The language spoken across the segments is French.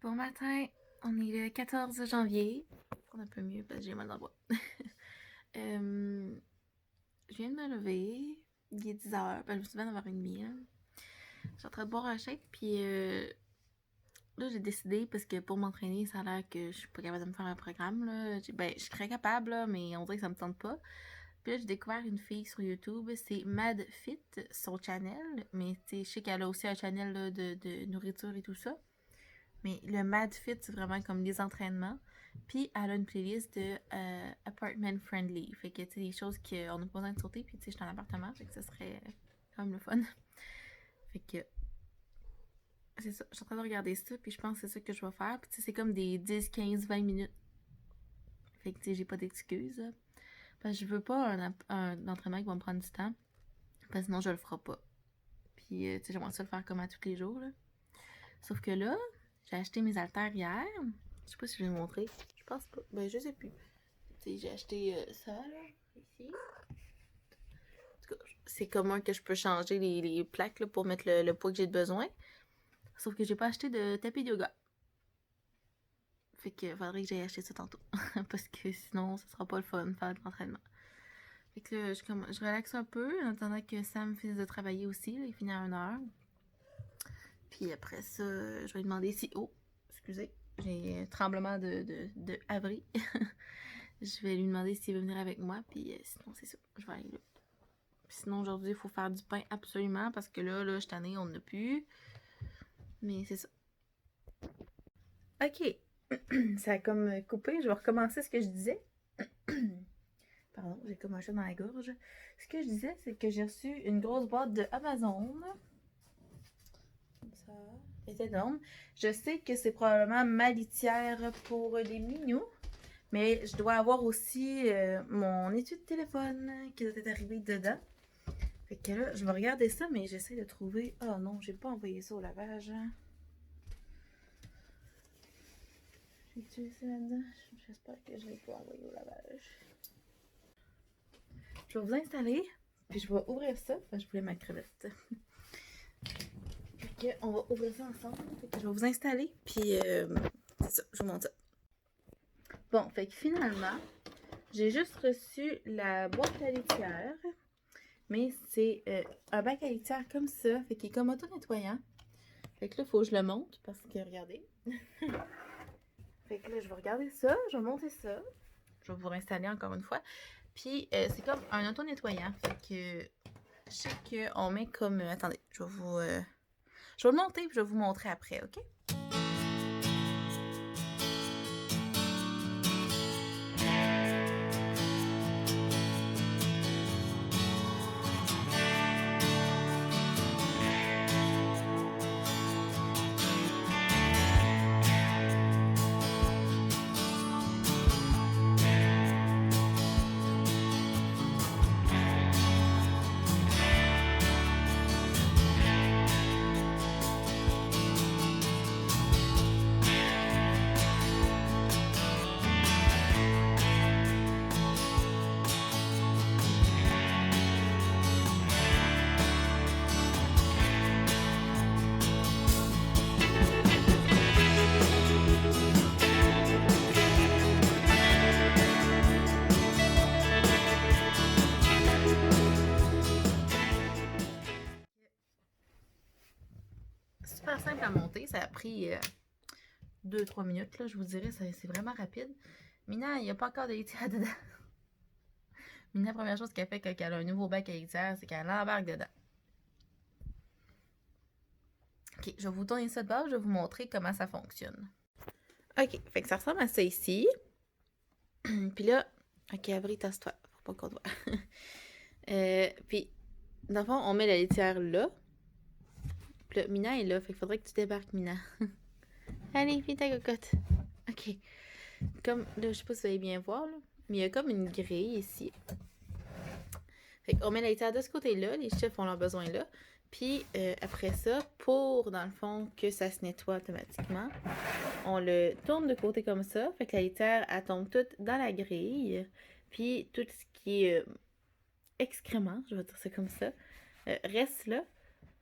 Bon matin, on est le 14 janvier. On un peu mieux parce que j'ai mal dans le bras. Je viens de me lever. Il est 10h. Ben, je me suis levé à 9h30. Là. Je suis en train de boire un shake. Puis là, j'ai décidé parce que pour m'entraîner, ça a l'air que je suis pas capable de me faire un programme. Là. Ben, je suis très capable, là, mais on dirait que ça me tente pas. Puis là, j'ai découvert une fille sur YouTube. C'est MadFit, son channel. Mais je sais qu'elle a aussi un channel là, de nourriture et tout ça. Mais le Mad Fit, c'est vraiment comme des entraînements. Puis elle a une playlist de apartment friendly. Fait que, tu sais, des choses qu'on n'a pas besoin de sauter. Puis, tu sais, je suis en appartement. Fait que ça serait quand même le fun. Fait que, c'est ça. Je suis en train de regarder ça. Puis, je pense que c'est ça que je vais faire. Puis, tu sais, c'est comme des 10, 15, 20 minutes. Fait que, tu sais, j'ai pas d'excuses. Parce que je veux pas un entraînement qui va me prendre du temps. Parce que sinon, je le ferai pas. Puis, tu sais, j'aimerais ça le faire comme à tous les jours. Là. Sauf que là, j'ai acheté mes haltères hier. Je sais pas si je vais vous montrer. Je pense pas. Ben, je sais plus. Tu sais, j'ai acheté ça, là, ici. En tout cas, c'est commun que je peux changer les plaques là, pour mettre le poids que j'ai besoin. Sauf que j'ai pas acheté de tapis de yoga. Fait que faudrait que j'aille acheter ça tantôt. Parce que sinon, ça sera pas le fun de faire de l'entraînement. Fait que là, je relaxe un peu en attendant que Sam finisse de travailler aussi. Là, il finit à 1h. Puis après ça, je vais lui demander si... Oh, excusez. J'ai un tremblement de avril. Je vais lui demander s'il veut venir avec moi. Puis sinon, c'est ça. Je vais aller là. Puis sinon, aujourd'hui, il faut faire du pain absolument. Parce que là, cette année, on n'en a plus. Mais c'est ça. OK. Ça a comme coupé. Je vais recommencer ce que je disais. Pardon, j'ai comme un chat dans la gorge. Ce que je disais, c'est que j'ai reçu une grosse boîte de Amazon. Comme ça. C'est énorme. Je sais que c'est probablement ma litière pour les mignons. Mais je dois avoir aussi mon étui de téléphone qui doit être arrivé dedans. Fait que là, je vais regarder ça, mais j'essaie de trouver... Oh non, j'ai pas envoyé ça au lavage. J'ai utilisé ça là-dedans. J'espère que je l'ai pas envoyé au lavage. Je vais vous installer, puis je vais ouvrir ça. Enfin, je voulais ma crevette. Fait que on va ouvrir ça ensemble. Fait que je vais vous installer, puis c'est ça, je vous montre ça. Bon, fait que finalement, j'ai juste reçu la boîte à litière. Mais c'est un bac à litière comme ça. Fait qu'il est comme auto-nettoyant. Fait que là, il faut que je le monte parce que regardez. Fait que là, je vais regarder ça. Je vais monter ça. Je vais vous réinstaller encore une fois. Puis, c'est comme un auto-nettoyant. Fait que je sais qu'on met comme... attendez, je vais vous... je vais le monter puis je vais vous montrer après, OK? Super simple à monter. Ça a pris 2-3 minutes, là, je vous dirais. C'est vraiment rapide. Mina, il n'y a pas encore de litière dedans. Mina, la première chose qu'elle fait quand elle a un nouveau bac à litière, c'est qu'elle embarque dedans. OK, je vais vous tourner ça de base, je vais vous montrer comment ça fonctionne. OK, fait que ça ressemble à ça ici. Puis là, OK, Avril, tasse-toi. Faut pas qu'on te voit. Puis, dans le fond, on met la litière là. Puis là, Mina est là, fait qu'il faudrait que tu débarques, Mina. Allez, fais ta cocotte. OK. Comme, là, je sais pas si vous allez bien voir, là, mais il y a comme une grille ici. Fait qu'on met la litière de ce côté-là, les chiffres ont leur besoin là. Puis après ça, pour, dans le fond, que ça se nettoie automatiquement, on le tourne de côté comme ça. Fait que la litière, elle tombe toute dans la grille. Puis tout ce qui est excrément, je vais dire ça comme ça, reste là.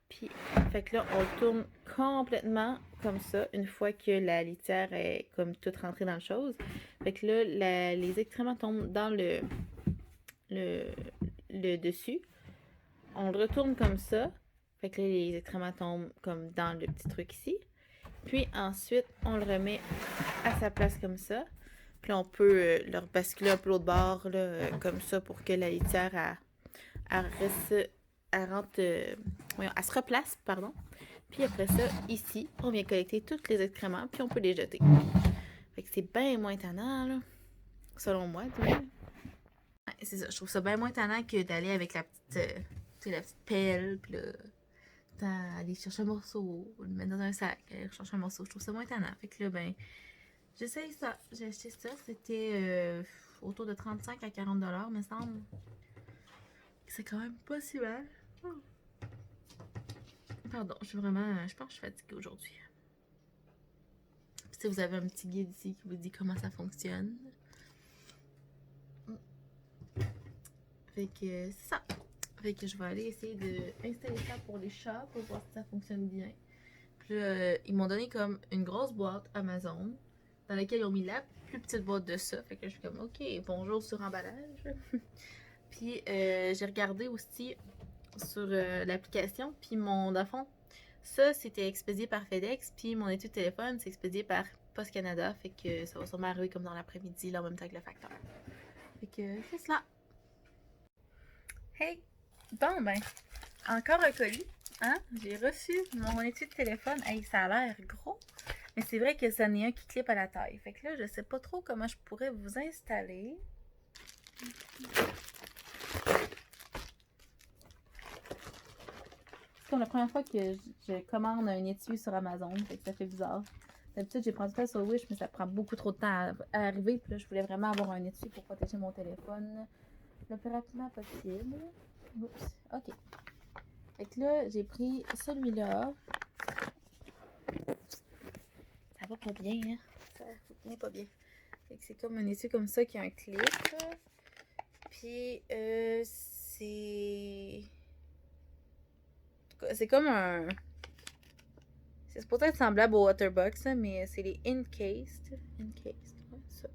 Puis, fait que là, on le tourne complètement comme ça, une fois que la litière est comme toute rentrée dans le chose. Fait que là, les excréments tombent dans le, le dessus. On le retourne comme ça. Fait que là, les excréments tombent comme dans le petit truc ici. Puis ensuite, on le remet à sa place comme ça. Puis là, on peut le basculer un peu l'autre bord, là, comme ça, pour que la litière, elle reste, elle rentre, voyons, elle se replace, pardon. Puis après ça, ici, on vient collecter tous les excréments, puis on peut les jeter. Fait que c'est bien moins tannant, là, selon moi, tu vois. Ouais, c'est ça, je trouve ça bien moins tannant que d'aller avec la petite pelle, puis là, aller chercher un morceau, le mettre dans un sac, aller chercher un morceau. Je trouve ça moins tannant. Fait que là, ben, j'essaye ça. J'ai acheté ça. C'était autour de 35 à 40 $, me semble. C'est quand même pas si mal. Oh. Pardon, je suis vraiment. Je pense que je suis fatiguée aujourd'hui. Si vous avez un petit guide ici qui vous dit comment ça fonctionne. Fait que c'est ça. Fait que je vais aller essayer d'installer ça pour les chats pour voir si ça fonctionne bien. Puis là, ils m'ont donné comme une grosse boîte Amazon dans laquelle ils ont mis la plus petite boîte de ça. Fait que je suis comme, ok, bonjour sur emballage. Puis j'ai regardé aussi sur l'application. Puis dans le fond, ça c'était expédié par FedEx. Puis mon étui de téléphone, c'est expédié par Post Canada. Fait que ça va sûrement arriver comme dans l'après-midi, là, en même temps que le facteur. Fait que c'est cela. Hey! Bon, ben, encore un colis. Hein? J'ai reçu mon étui de téléphone. Hey, ça a l'air gros. Mais c'est vrai que ça n'est un qui clip à la taille. Fait que là, je sais pas trop comment je pourrais vous installer. C'est comme la première fois que je commande un étui sur Amazon. Fait que ça fait bizarre. D'habitude, j'ai pris ça sur Wish, mais ça prend beaucoup trop de temps à arriver. Puis là, je voulais vraiment avoir un étui pour protéger mon téléphone le plus rapidement possible. Oups. OK. Fait que là, j'ai pris celui-là. Ça va pas bien, hein? Ça n'est pas bien. Fait que c'est comme un étui comme ça qui a un clip. Puis, c'est comme un... C'est supposé être semblable au Waterbox, mais c'est les Encased. Encased, ouais, ça.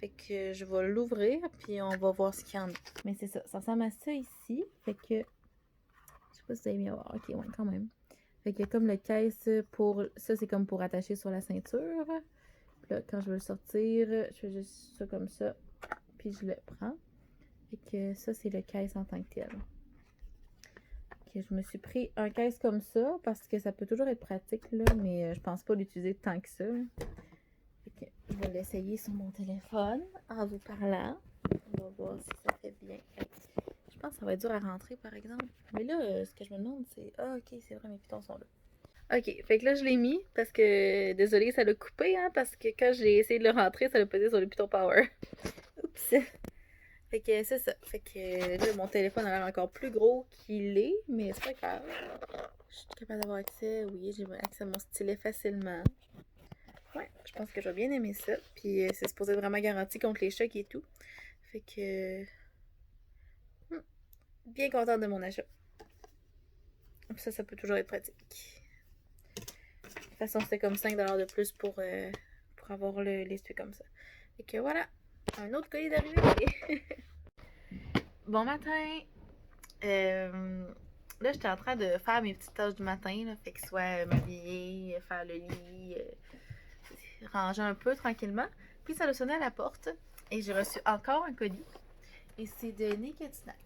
Fait que je vais l'ouvrir, puis on va voir ce qu'il y en a. Mais c'est ça, ça ressemble à ça ici. Fait que... Je sais pas si vous avez bien voir. Ok, ouais, quand même. Fait qu'il y a comme le caisse pour... Ça, c'est comme pour attacher sur la ceinture. Puis là, quand je veux le sortir, je fais juste ça comme ça. Puis je le prends. Fait que ça, c'est le caisse en tant que tel. Okay, je me suis pris un caisse comme ça parce que ça peut toujours être pratique, là, mais je pense pas l'utiliser tant que ça. Fait que je vais l'essayer sur mon téléphone en vous parlant. On va voir si ça fait bien. Je pense que ça va être dur à rentrer, par exemple. Mais là, ce que je me demande, c'est... Ah, ok, c'est vrai, mes pitons sont là. Ok, fait que là, je l'ai mis parce que... Désolée, ça l'a coupé, hein, parce que quand j'ai essayé de le rentrer, ça l'a pesé sur le piton power. Oups! Fait que c'est ça. Fait que là, mon téléphone a l'air encore plus gros qu'il est, mais c'est pas grave. Je suis capable d'avoir accès. Oui, j'ai accès à mon stylet facilement. Ouais, je pense que je vais bien aimer ça. Puis c'est supposé être vraiment garanti contre les chocs et tout. Fait que... bien contente de mon achat. Ça peut toujours être pratique. De toute façon, c'était comme 5 $ de plus pour avoir les trucs comme ça. Fait que voilà, un autre colis d'arrivée. Bon matin! Là, j'étais en train de faire mes petites tâches du matin, là, fait que soit m'habiller, faire le lit, ranger un peu tranquillement. Puis ça a sonné à la porte et j'ai reçu encore un colis. Et c'est de Naked Snacks.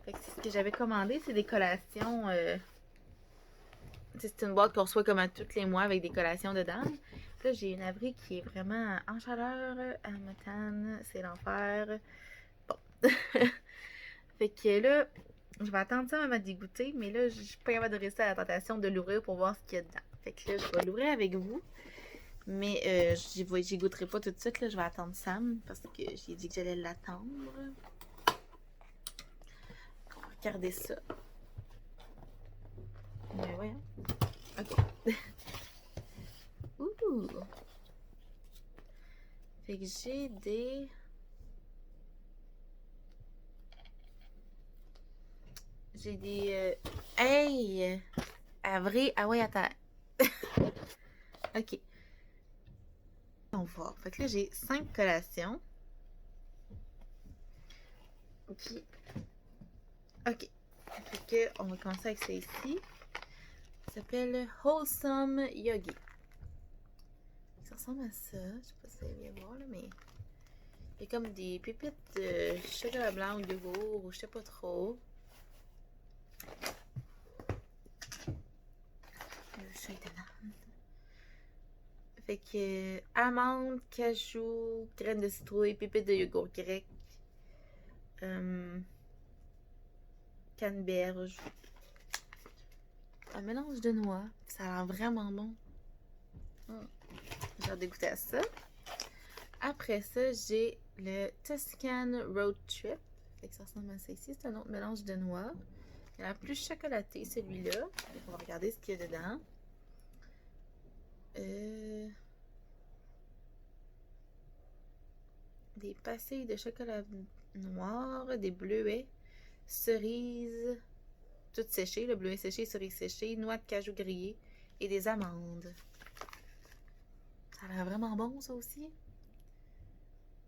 Fait que c'est ce que j'avais commandé, c'est des collations. C'est une boîte qu'on reçoit comme à tous les mois avec des collations dedans. Là, j'ai une abri qui est vraiment en chaleur, à méthane, c'est l'enfer. Bon. Fait que là, je vais attendre ça à dégoûter, mais là, je suis pas capable de résister à la tentation de l'ouvrir pour voir ce qu'il y a dedans. Fait que là, je vais l'ouvrir avec vous. Mais j'y goûterai pas tout de suite, là. Je vais attendre Sam parce que j'ai dit que j'allais l'attendre. On va regarder ça. Mais ouais. Ok. Ouh! Fait que j'ai j'ai des... Hey! À vrai... Ah ouais, attends. Ok. On va voir. Fait que là, j'ai 5 collations. Puis... Ok. Fait que on va commencer avec celle-ci. Ça s'appelle Wholesome Yogi. Ça ressemble à ça. Je sais pas si vous allez bien voir, là, mais... Il y a comme des pépites de chocolat blanc ou de yogourt, ou je sais pas trop. Je suis étonnante. Fait que amandes, cajou, graines de citrouille, pépites de yogourt grec, canneberge, un mélange de noix. Ça a l'air vraiment bon. J'ai hâte de goûter à ça. Après ça, j'ai le Tuscan Road Trip. Fait que ça ressemble à ça ici. C'est un autre mélange de noix. Il a l'air plus chocolaté, celui-là. On va regarder ce qu'il y a dedans. Des pastilles de chocolat noir, des bleuets, cerises, toutes séchées, le bleuet séché, cerise séchée, noix de cajou grillée et des amandes. Ça a l'air vraiment bon, ça aussi.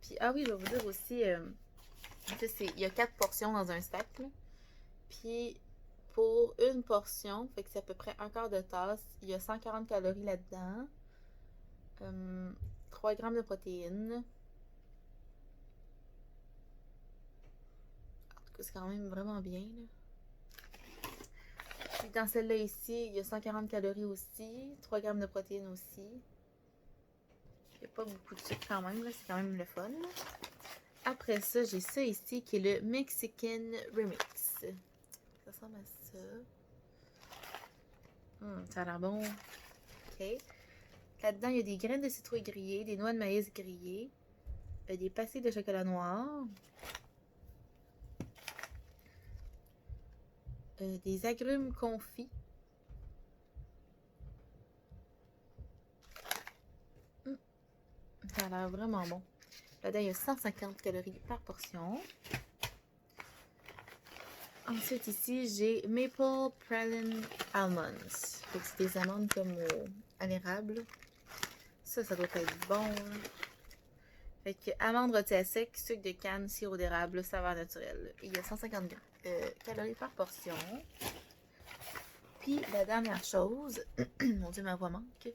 Puis, ah oui, je vais vous dire aussi, il y a 4 portions dans un sac, là. Puis, pour une portion, fait que c'est à peu près un quart de tasse, il y a 140 calories là-dedans, 3 grammes de protéines. En tout cas, c'est quand même vraiment bien, là. Puis dans celle-là ici, il y a 140 calories aussi, 3 grammes de protéines aussi. Il n'y a pas beaucoup de sucre quand même, là, c'est quand même le fun. Là. Après ça, j'ai ça ici qui est le Mexican Remix. Ça ressemble à ça. Ça a l'air bon. Ok. Là-dedans, il y a des graines de citrouille grillées, des noix de maïs grillées, des pastilles de chocolat noir, des agrumes confits. Ça a l'air vraiment bon. Là-dedans, il y a 150 calories par portion. Ensuite, ici, j'ai Maple Praline Almonds. C'est des amandes comme à l'érable. Ça doit être bon. Fait que amandes rôties à sec, sucre de canne, sirop d'érable, saveur naturelle. Il y a 150 calories par portion. Puis, la dernière chose, mon Dieu, ma voix manque,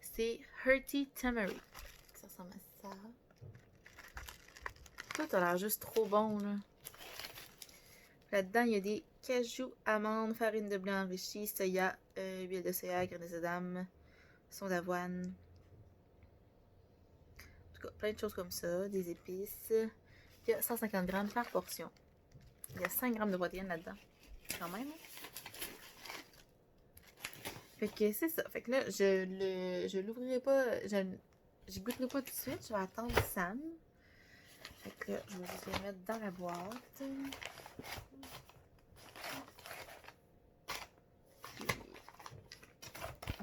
c'est Hearty Tamarind. Ça ressemble à ça. Tout a l'air juste trop bon, là. Là-dedans, il y a des cajou, amandes, farine de blé enrichie, soya, huile de soya, graines de sésame, son d'avoine. En tout cas, plein de choses comme ça, des épices. Il y a 150 grammes par portion. Il y a 5 grammes de protéines là-dedans. Quand même. Fait que c'est ça. Fait que là, je l'ouvrirai pas. Je goûterai pas tout de suite. Je vais attendre Sam. Fait que là, je vais juste les mettre dans la boîte.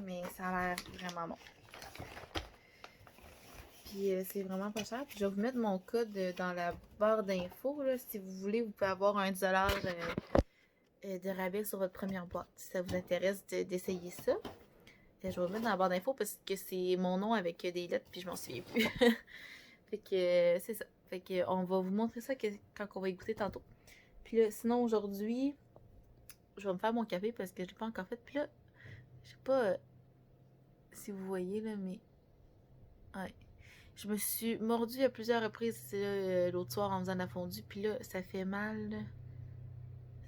Mais ça a l'air vraiment bon. Puis c'est vraiment pas cher. Puis je vais vous mettre mon code dans la barre d'infos. Si vous voulez, vous pouvez avoir un 10$ de rabais sur votre première boîte. Si ça vous intéresse d'essayer ça. Je vais vous mettre dans la barre d'infos parce que c'est mon nom avec des lettres puis je m'en souviens plus. Fait que c'est ça. Fait que on va vous montrer ça quand on va écouter tantôt. Puis là, sinon aujourd'hui, je vais me faire mon café parce que je l'ai pas encore fait. Puis là, je sais pas si vous voyez là, mais ouais. Je me suis mordue à plusieurs reprises l'autre soir en faisant de la fondue. Puis là, ça fait mal. Là.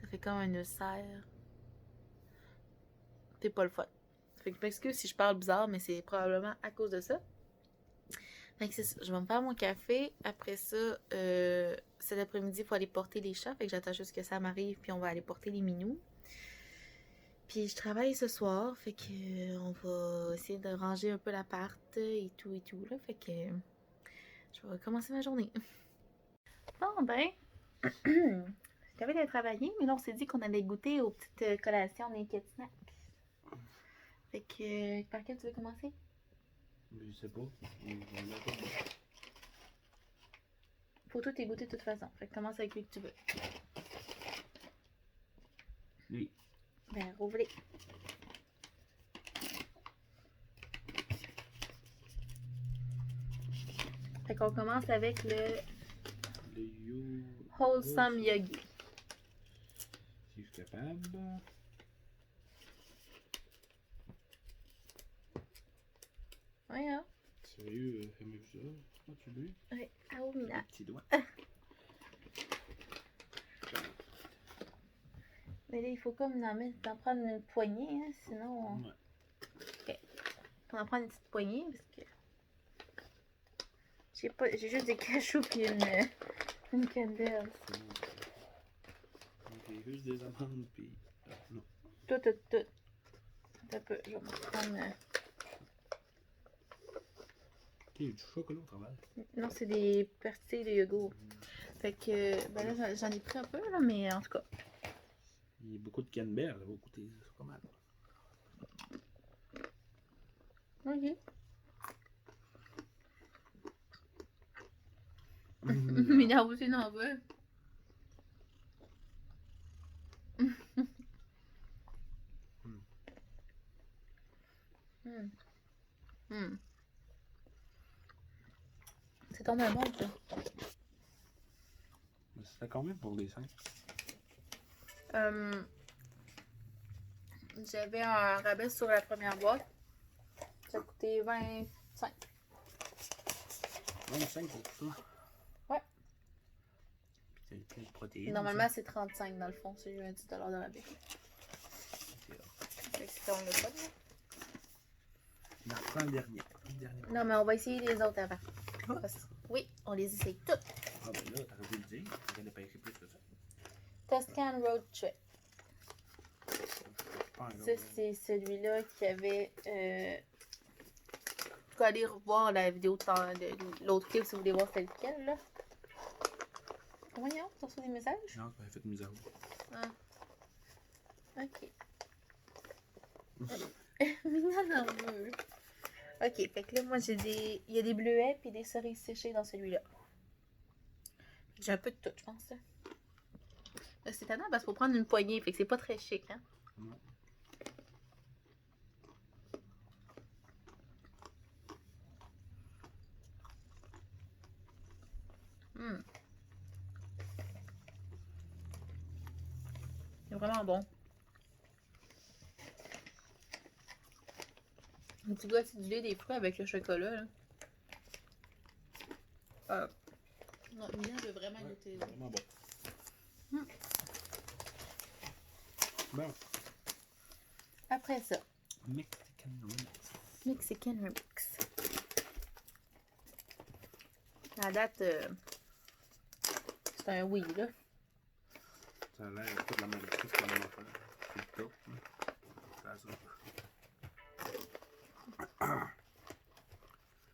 Ça fait comme un ulcère. C'est pas le fun. Fait que je m'excuse si je parle bizarre, mais c'est probablement à cause de ça. Fait que c'est ça. Je vais me faire mon café. Après ça, cet après-midi, il faut aller porter les chats. Fait que j'attends juste que ça m'arrive, puis on va aller porter les minous. Puis je travaille ce soir, fait que on va essayer de ranger un peu l'appart et tout là. Fait que je vais commencer ma journée. Bon ben, j'avais d'aller travailler, mais là on s'est dit qu'on allait goûter aux petites collations Naked Snacks. Fait que par quel tu veux commencer? Je sais pas. Faut tout y goûter de toute façon. Fait que commence avec lui que tu veux. Oui. Ben, rouvrez. Fait qu'on commence avec le Le You. Wholesome Yogi. Si je suis capable. Ouais, hein? Sérieux, aimez ça? Ah, tu veux? Oui, ah oui, Les là. petits doigts. Mais là, il faut comme d'en prendre une poignée, hein, sinon... Ouais. Ok. On en prend une petite poignée, parce que... J'ai juste des cachous puis une candelle. C'est bon. Ok, juste des amandes, puis. Ah, non. Tout. Un peu, je vais me prendre... Ok, il y a du chocolat au travail. Non, c'est des pastilles de yogourt. Fait que, ben là, j'en ai pris un peu, là, mais en tout cas. Il y a beaucoup de Canberra, ça va coûter pas mal. Ok. Mais là aussi, n'en veut. C'est tombé bon, ça. C'était combien pour les 5? J'avais un rabais sur la première boîte. Ça a coûté 25. 25 pour ça? Ouais. Puis t'as plein de protéines. Normalement, c'est 35 dans le fond, si j'ai un 10$ de rabais. Fait que si on l'a pas, là. On reprend le dernier. Non, mais on va essayer les autres avant. Oui, on les essaye toutes. Ah ben là, t'aurais dû le dire. T'aurais pas écrit plus que ça. Toscan Road Trip. Pas un Ça, c'est celui-là qui avait... Vous pouvez aller revoir la vidéo de l'autre clip si vous voulez voir c'est lequel, là. Voyons, t'as reçu des messages? Non, t'avais fait mise à jour. Ah. Ok. Mina nerveux. Ok, fait que là, moi, j'ai des... Il y a des bleuets puis des cerises séchées dans celui-là. J'ai un peu de tout, je pense. C'est étonnant parce qu'il faut prendre une poignée, fait que c'est pas très chic, hein. Non. C'est vraiment bon. Un petit goût acidulé des fruits avec le chocolat, là. Non, Mina veut vraiment goûter. C'est vraiment bon. Bon. Après ça, Mexican Remix. Mexican Remix. La date, c'est un oui, là. Ça a l'air toute la même chose que la même affaire. C'est le top. Ça, ça.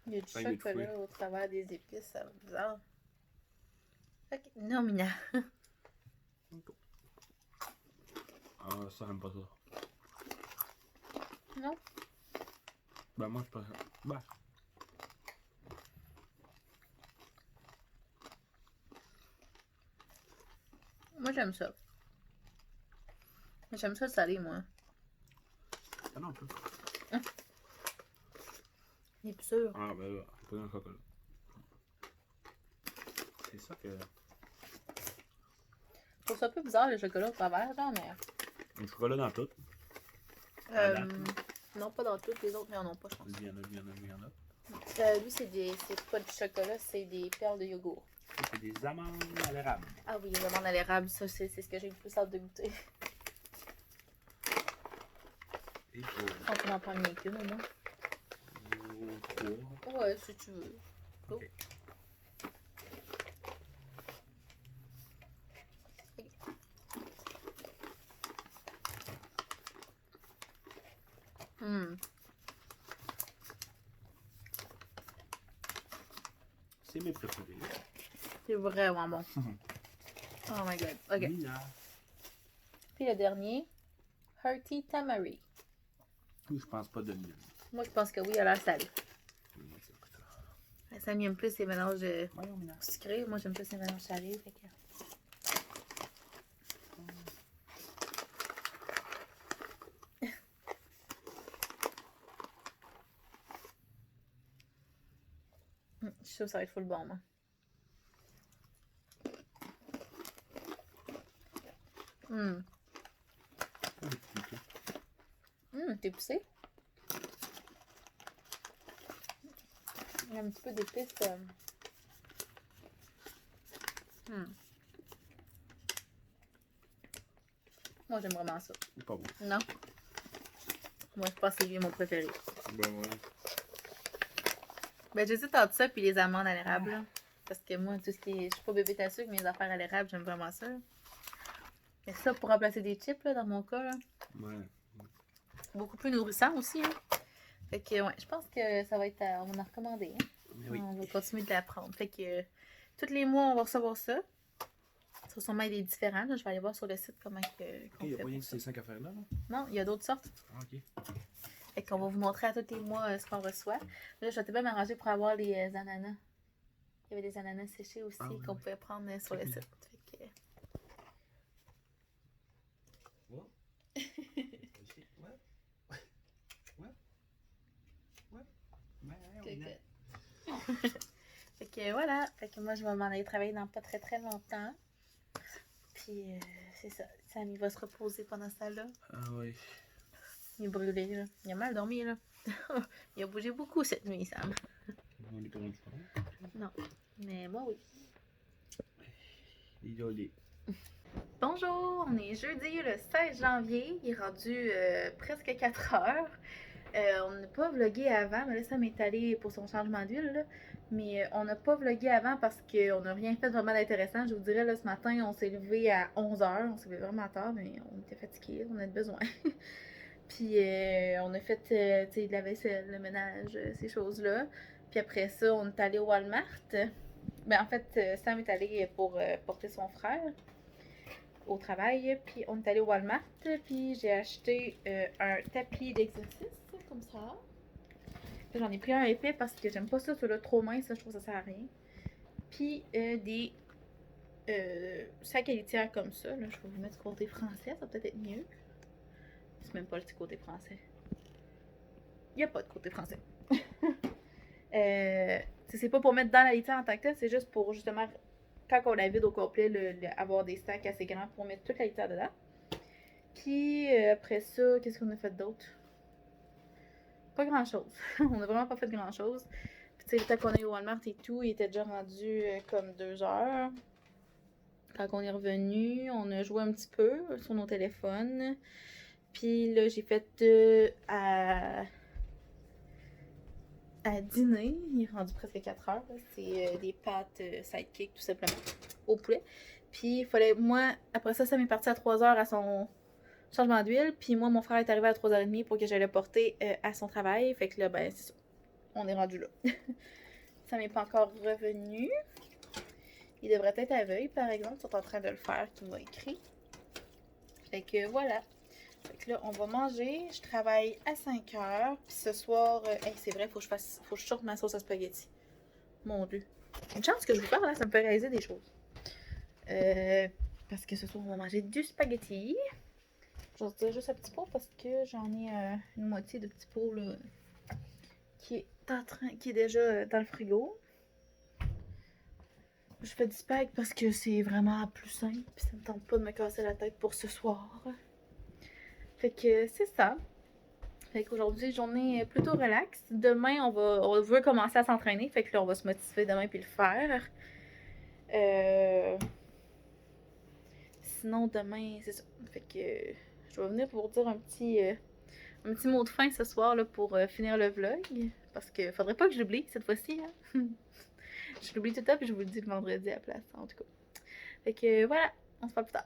Il y a du Ça, il y a du chocolat fruit. au travers des épices, ça va être bizarre. Ok, non, Mina. Ah, ça, j'aime pas ça. Non? Ben, moi, je peux. Ben. Moi, j'aime ça. J'aime ça le salé, moi. Ah non, un peu. Il est plus sûr. Ah, ben là, pas un chocolat. C'est ça que. Je trouve ça un peu bizarre, le chocolat au travers, genre, mais... Un chocolat dans tout. Non, pas dans toutes les autres, mais en ont pas, je pense. Il y en a, il y en a, il y en a. Lui, c'est pas du chocolat, c'est des perles de yogourt. Ça, c'est des amandes à l'érable. Ah oui, les amandes à l'érable, ça, c'est ce que j'ai le plus hâte de goûter. Et pour On peut en prendre qu'une, au moins. 3. Ouais, si tu veux. Go. Ok. C'est mes préférés. C'est vraiment bon. Oh my god. Ok. Mina. Puis le dernier, Hearty Tamari. Je pense pas de miel. Moi, je pense que oui, elle a l'air salée. Sam aime plus les mélanges Voyons, Mina. sucrés. Moi, j'aime plus les mélanges salés. Fait que... Je suis sûre que ça va être full bon, moi. T'es poussé? Il y a un petit peu d'épices. Moi, j'aime vraiment ça. Pas bon. Non? Moi, je pense que c'est lui mon préféré. Ben ouais. Ben, j'hésite entre ça puis les amandes à l'érable. Là. Parce que moi, tout ce qui est. Je suis pas bébé à sucre, mais les affaires à l'érable, j'aime vraiment ça. Mais ça, pour remplacer des chips, là, dans mon cas, là. Ouais. Beaucoup plus nourrissant aussi, hein. Fait que, ouais, je pense que ça va être. On va en recommander, hein. Oui. On va continuer de l'apprendre. Fait que, tous les mois, on va recevoir ça. Ça va sûrement être différent. Là. Je vais aller voir sur le site comment Il n'y a pas rien que ces 5 affaires-là, non? Non, il y a d'autres sortes. Ah, ok. Fait qu'on va vous montrer à tous les mois ce qu'on reçoit. Là, je vais bien m'arranger pour avoir les ananas. Il y avait des ananas séchés aussi qu'on pouvait prendre sur le site. Fait que... Fait que voilà. Fait que moi, je vais m'en aller travailler dans pas très très longtemps. Puis c'est ça. Sam, il va se reposer pendant ça là. Ah oui. Il est brûlé, là. Il a mal dormi, là. Il a bougé beaucoup cette nuit, Sam. On est pas rendu compte. Non. Mais moi, oui. Isolé. Bonjour, on est jeudi le 16 janvier. Il est rendu presque 4 heures. On n'a pas vlogué avant, mais là, Sam est allé pour son changement d'huile, là. Mais on n'a pas vlogué avant parce qu'on n'a rien fait vraiment d'intéressant. Je vous dirais, là, ce matin, on s'est levé à 11 h. On s'est levé vraiment tard, mais on était fatigués, on avait besoin. Puis on a fait tu sais, de la vaisselle, le ménage, ces choses-là. Puis après ça, on est allé au Walmart. Ben, en fait, Sam est allé pour porter son frère au travail. Puis on est allé au Walmart. Puis j'ai acheté un tapis d'exercice, comme ça. Puis j'en ai pris un épais parce que j'aime pas ça, celui-là trop mince, ça, je trouve que ça sert à rien. Puis des sacs à litière comme ça. Là, je vais vous mettre du côté français, ça va peut-être être mieux. C'est même pas le petit côté français. Il n'y a pas de côté français. C'est pas pour mettre dans la litière en tant que tel, c'est juste pour justement, quand on la vide au complet, avoir des sacs assez grands pour mettre toute la litière dedans. Puis après ça, qu'est-ce qu'on a fait d'autre? Pas grand chose. On a vraiment pas fait grand chose. Puis tu sais, le temps qu'on est au Walmart et tout, il était déjà rendu comme 2 heures. Quand on est revenu, on a joué un petit peu sur nos téléphones. Puis là, j'ai fait à dîner. Il est rendu presque 4 heures. C'est des pâtes sidekick, tout simplement, au poulet. Puis il fallait, moi, après ça, ça m'est parti à 3 heures à son changement d'huile. Puis moi, mon frère est arrivé à 3h30 pour que j'aille le porter à son travail. Fait que là, ben, c'est ça. On est rendu là. Ça m'est pas encore revenu. Il devrait être à veille, par exemple. Ils sont en train de le faire, tu m'as écrit. Fait que voilà. Fait que là, on va manger. Je travaille à 5 heures. Puis ce soir, c'est vrai, faut que je sorte ma sauce à spaghetti. Mon Dieu. Une chance que je vous parle, là, ça me fait réaliser des choses. Parce que ce soir, on va manger du spaghetti. Je vais dire juste un petit pot parce que j'en ai une moitié de petit pot là, qui est déjà dans le frigo. Je fais du spag parce que c'est vraiment plus simple. Puis ça me tente pas de me casser la tête pour ce soir. Fait que c'est ça. Fait qu'aujourd'hui, journée plutôt relax. Demain, on veut commencer à s'entraîner. Fait que là, on va se motiver demain puis le faire. Sinon, demain, c'est ça. Fait que je vais venir pour vous dire un petit mot de fin ce soir là, pour finir le vlog. Parce que faudrait pas que je l'oublie cette fois-ci. Hein? Je l'oublie tout le temps puis je vous le dis le vendredi à la place, en tout cas. Fait que voilà, on se voit plus tard.